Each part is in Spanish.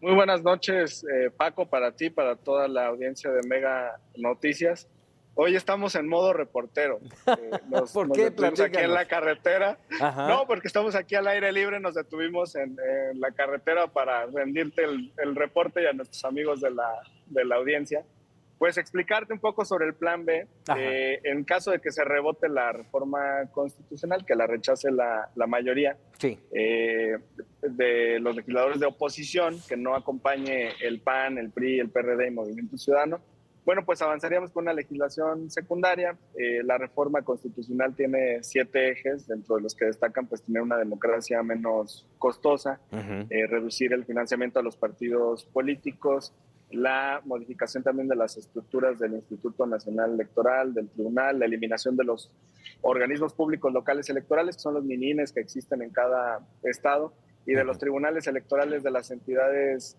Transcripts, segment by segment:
Muy buenas noches, Paco, para ti, para toda la audiencia de Mega Noticias. Hoy estamos en modo reportero. ¿Por Nos qué? detuvimos aquí en la Platícanos. carretera. Ajá. No, porque estamos aquí al aire libre, nos detuvimos en la carretera para rendirte el reporte y a nuestros amigos de la audiencia. Pues explicarte un poco sobre el plan B. Ajá. En caso de que se rebote la reforma constitucional, que la rechace la mayoría, Sí. de los legisladores de oposición, que no acompañe el PAN, el PRI, el PRD y Movimiento Ciudadano, bueno, pues avanzaríamos con una legislación secundaria. La reforma constitucional tiene 7 ejes, dentro de los que destacan pues tener una democracia menos costosa, Ujú. reducir el financiamiento a los partidos políticos, la modificación también de las estructuras del Instituto Nacional Electoral, del Tribunal, la eliminación de los organismos públicos locales electorales, que son los minines que existen en cada estado, y de los Ujú. tribunales electorales de las entidades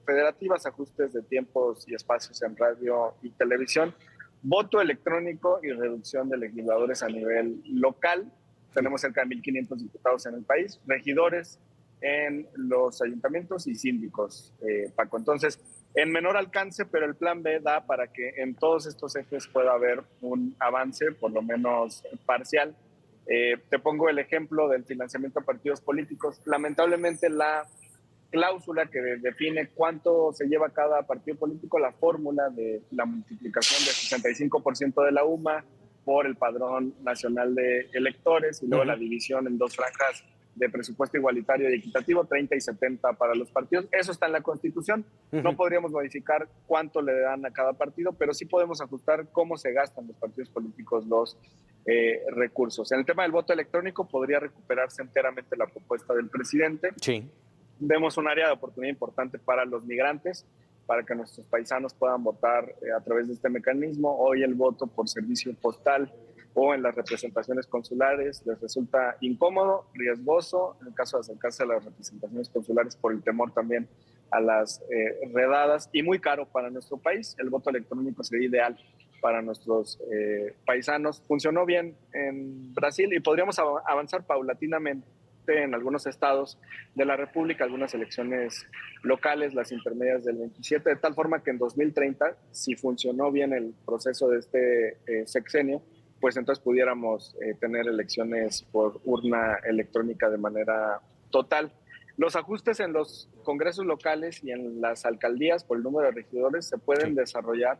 federativas, ajustes de tiempos y espacios en radio y televisión, voto electrónico y reducción de legisladores a nivel local. Sí. Tenemos cerca de 1.500 diputados en el país, regidores en los ayuntamientos y síndicos, Paco. Entonces, en menor alcance, pero el plan B da para que en todos estos ejes pueda haber un avance, por lo menos parcial. Te pongo el ejemplo del financiamiento a partidos políticos. Lamentablemente, la cláusula que define cuánto se lleva cada partido político, la fórmula de la multiplicación del 65% de la UMA por el Padrón Nacional de Electores y luego la Ujú. división en 2 franjas de presupuesto igualitario y equitativo, 30 y 70 para los partidos. Eso está en la Constitución. No Ujú. podríamos modificar cuánto le dan a cada partido, pero sí podemos ajustar cómo se gastan los partidos políticos los recursos. En el tema del voto electrónico podría recuperarse enteramente la propuesta del presidente. Sí. Vemos un área de oportunidad importante para los migrantes, para que nuestros paisanos puedan votar a través de este mecanismo. Hoy el voto por servicio postal o en las representaciones consulares les resulta incómodo, riesgoso, en el caso de acercarse a las representaciones consulares por el temor también a las redadas, y muy caro para nuestro país. El voto electrónico sería ideal para nuestros paisanos. Funcionó bien en Brasil y podríamos avanzar paulatinamente en algunos estados de la República, algunas elecciones locales, las intermedias del 27, de tal forma que en 2030, si funcionó bien el proceso de este sexenio, pues entonces pudiéramos tener elecciones por urna electrónica de manera total. Los ajustes en los congresos locales y en las alcaldías por el número de regidores se pueden Sí. desarrollar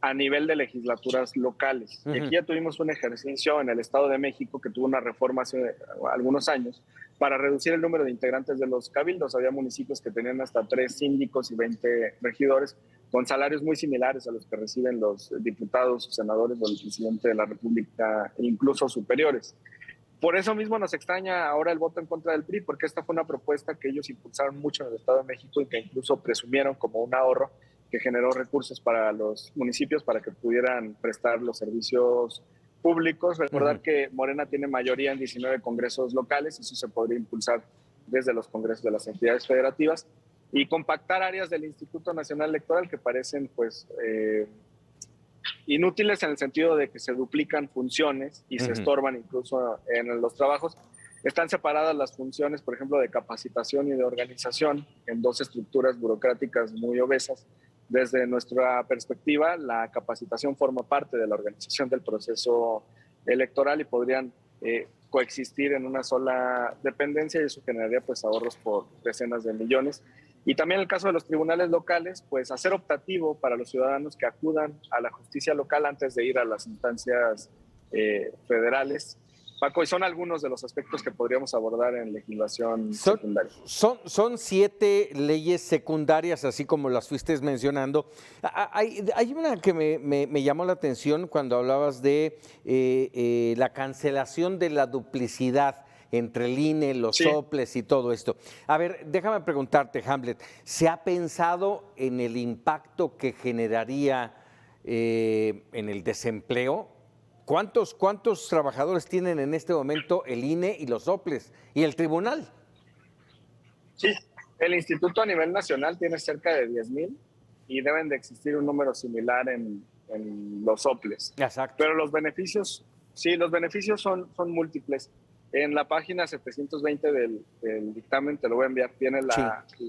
a nivel de legislaturas locales. Y Ujú. aquí ya tuvimos un ejercicio en el Estado de México que tuvo una reforma hace algunos años para reducir el número de integrantes de los cabildos. Había municipios que tenían hasta 3 síndicos y 20 regidores con salarios muy similares a los que reciben los diputados, senadores o el presidente de la República, e incluso superiores. Por eso mismo nos extraña ahora el voto en contra del PRI, porque esta fue una propuesta que ellos impulsaron mucho en el Estado de México y que incluso presumieron como un ahorro que generó recursos para los municipios para que pudieran prestar los servicios públicos. Ujú. Recordar que Morena tiene mayoría en 19 congresos locales, eso se podría impulsar desde los congresos de las entidades federativas y compactar áreas del Instituto Nacional Electoral que parecen pues inútiles en el sentido de que se duplican funciones y se Ujú. estorban incluso en los trabajos. Están separadas las funciones, por ejemplo, de capacitación y de organización en 2 estructuras burocráticas muy obesas. Desde nuestra perspectiva, la capacitación forma parte de la organización del proceso electoral y podrían coexistir en una sola dependencia, y eso generaría pues ahorros por decenas de millones. Y también en el caso de los tribunales locales, pues hacer optativo para los ciudadanos que acudan a la justicia local antes de ir a las instancias federales. Paco, y son algunos de los aspectos que podríamos abordar en legislación Son, secundaria. son 7 leyes secundarias, así como las fuiste mencionando. Hay una que me llamó la atención cuando hablabas de la cancelación de la duplicidad entre el INE, los Sí, soples y todo esto. A ver, déjame preguntarte, Hamlet, ¿se ha pensado en el impacto que generaría en el desempleo? ¿Cuántos trabajadores tienen en este momento el INE y los soples y el tribunal? sí. El instituto a nivel nacional tiene cerca de 10,000 y deben de existir un número similar en los soples. Exacto. Pero los beneficios, sí, los beneficios son múltiples. En la página 720 del dictamen, te lo voy a enviar, viene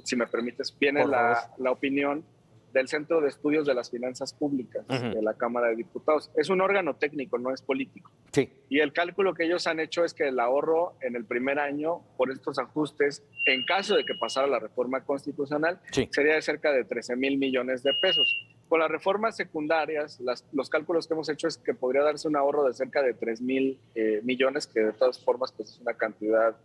si me permites, viene la opinión del Centro de Estudios de las Finanzas Públicas de la Cámara de Diputados. Es un órgano técnico, no es político. Sí. Y el cálculo que ellos han hecho es que el ahorro en el primer año por estos ajustes, en caso de que pasara la reforma constitucional, sería de cerca de 13,000 millones de pesos. Con las reformas secundarias, los cálculos que hemos hecho es que podría darse un ahorro de cerca de 3,000 millones, que de todas formas pues, es una cantidad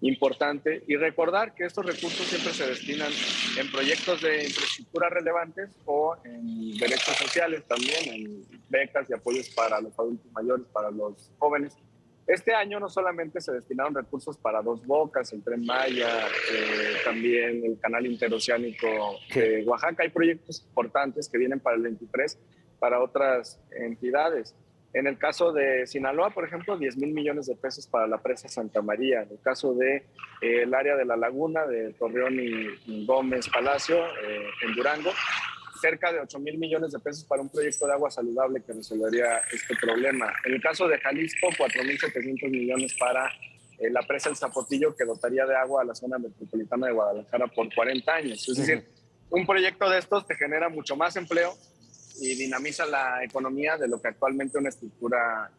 importante. Y recordar que estos recursos siempre se destinan en proyectos de infraestructura relevantes o en derechos sociales también, en becas y apoyos para los adultos mayores, para los jóvenes. Este año no solamente se destinaron recursos para Dos Bocas, el Tren Maya, también el canal interoceánico de Oaxaca. Hay proyectos importantes que vienen para el 23 para otras entidades. En el caso de Sinaloa, por ejemplo, 10,000 millones de pesos para la presa Santa María. En el caso de el área de la laguna de Torreón y Gómez Palacio, en Durango, cerca de 8,000 millones de pesos para un proyecto de agua saludable que resolvería este problema. En el caso de Jalisco, 4,700 millones para la presa El Zapotillo, que dotaría de agua a la zona metropolitana de Guadalajara por 40 años. Es decir, un proyecto de estos te genera mucho más empleo y dinamiza la economía de lo que actualmente una estructura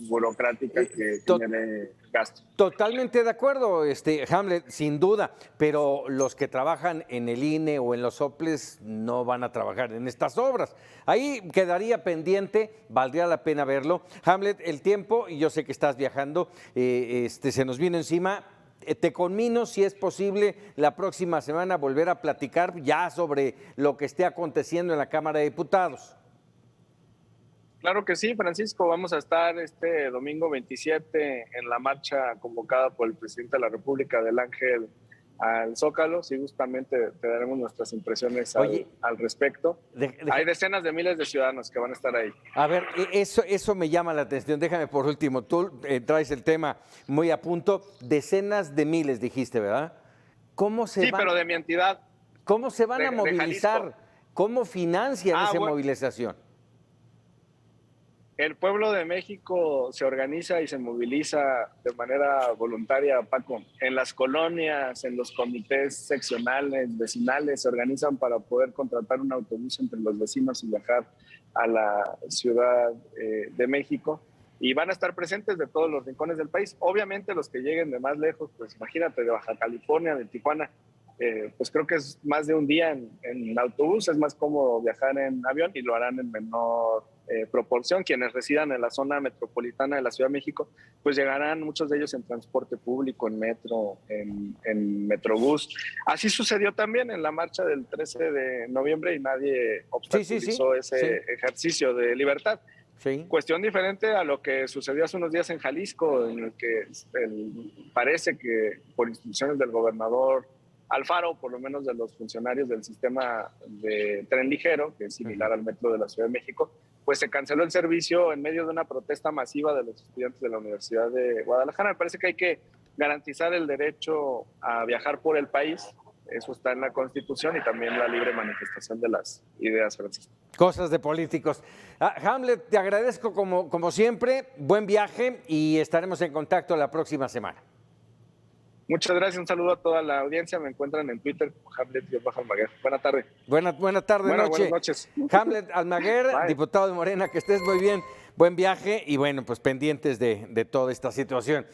burocrática que tiene gasto. Totalmente de acuerdo, Hamlet, sin duda, pero los que trabajan en el INE o en los soples no van a trabajar en estas obras. Ahí quedaría pendiente, valdría la pena verlo. Hamlet, el tiempo, y yo sé que estás viajando, se nos viene encima. Te conmino, si es posible, la próxima semana volver a platicar ya sobre lo que esté aconteciendo en la Cámara de Diputados. Claro que sí, Francisco. Vamos a estar este domingo 27 en la marcha convocada por el presidente de la República del Ángel al Zócalo. Sí, justamente te daremos nuestras impresiones al respecto. Hay decenas de miles de ciudadanos que van a estar ahí. A ver, eso me llama la atención. Déjame por último, tú traes el tema muy a punto. Decenas de miles dijiste, ¿verdad? Pero de mi entidad. ¿Cómo se van a movilizar? ¿Cómo financian esa movilización? El pueblo de México se organiza y se moviliza de manera voluntaria, Paco. En las colonias, en los comités seccionales, vecinales, se organizan para poder contratar un autobús entre los vecinos y viajar a la Ciudad de México. Y van a estar presentes de todos los rincones del país. Obviamente los que lleguen de más lejos, pues imagínate, de Baja California, de Tijuana, pues creo que es más de un día en autobús, es más cómodo viajar en avión y lo harán en menor proporción. Quienes residan en la zona metropolitana de la Ciudad de México, pues llegarán muchos de ellos en transporte público, en metro, en metrobús. Así sucedió también en la marcha del 13 de noviembre y nadie obstaculizó ese ejercicio de libertad. Sí. Cuestión diferente a lo que sucedió hace unos días en Jalisco, en el que parece que por instrucciones del gobernador Alfaro, por lo menos de los funcionarios del sistema de tren ligero, que es similar al metro de la Ciudad de México, pues se canceló el servicio en medio de una protesta masiva de los estudiantes de la Universidad de Guadalajara. Me parece que hay que garantizar el derecho a viajar por el país. Eso está en la Constitución y también la libre manifestación de las ideas, Francisco. Cosas de políticos. Hamlet, te agradezco como siempre. Buen viaje y estaremos en contacto la próxima semana. Muchas gracias, un saludo a toda la audiencia. Me encuentran en Twitter como Hamlet-Almaguer. Buenas tardes. Buenas tardes, Buenas noches. Hamlet Almaguer, diputado de Morena, que estés muy bien. Buen viaje y bueno, pues pendientes de toda esta situación.